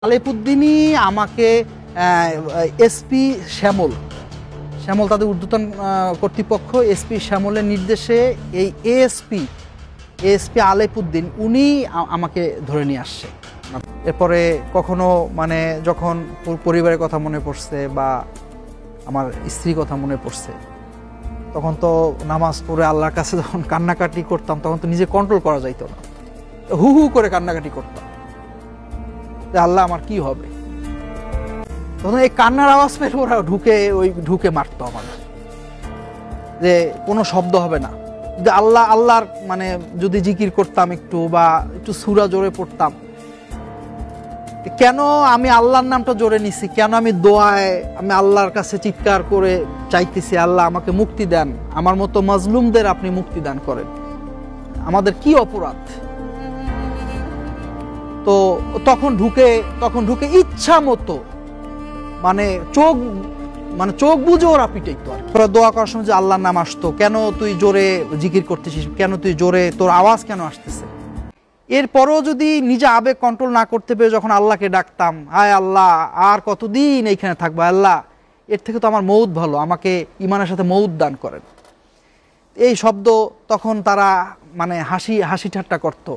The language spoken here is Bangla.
আলেপুদ্দিনই আমাকে এসপি শ্যামল তাদের ঊর্ধ্বতন কর্তৃপক্ষ এসপি শ্যামলের নির্দেশে এই এএসপি আলেপুদ্দিন উনি আমাকে ধরে নিয়ে আসছে। এরপরে কখনো মানে যখন পরিবারের কথা মনে পড়ছে বা আমার স্ত্রীর কথা মনে পড়ছে, তখন তো নামাজ পড়ে আল্লাহর কাছে যখন কান্নাকাটি করতাম তখন তো নিজে কন্ট্রোল করা যাইতো না, হু হু করে কান্নাকাটি করতাম যে আল্লাহ আমার কি হবে। তখন এই কান্নার আওয়াজ পেলে ওরা ঢুকে মারতো আমার, যে কোনো শব্দ হবে না। যে আল্লাহর মানে যদি জিকির করতাম একটু বা একটু সূরা জোরে পড়তাম, কেন আমি আল্লাহর নামটা জোরে নিছি, কেন আমি দোয়ায় আমি আল্লাহর কাছে চিৎকার করে চাইতেছি আল্লাহ আমাকে মুক্তি দেন, আমার মতো মাজলুমদের আপনি মুক্তি দান করেন, আমাদের কি অপরাধ। তো তখন ঢুকে ইচ্ছা মতো মানে চোখ বুঝে ওরা পিটাইতো। তোরা দোয়া করার সময় যে আল্লাহর নাম আসতো, কেন তুই জোরে জিকির করতেছিস, কেন তুই জোরে, তোর আওয়াজ কেন আসতেছে। এরপরও যদি নিজে আবেগ কন্ট্রোল না করতে পেরে যখন আল্লাহকে ডাকতাম, হায় আল্লাহ আর কতদিন এইখানে থাকবো, আল্লাহ এর থেকে তো আমার মউত ভালো, আমাকে ঈমানের সাথে মউত দান করেন। এই শব্দ তখন তারা মানে হাসি ঠাট্টা করতো।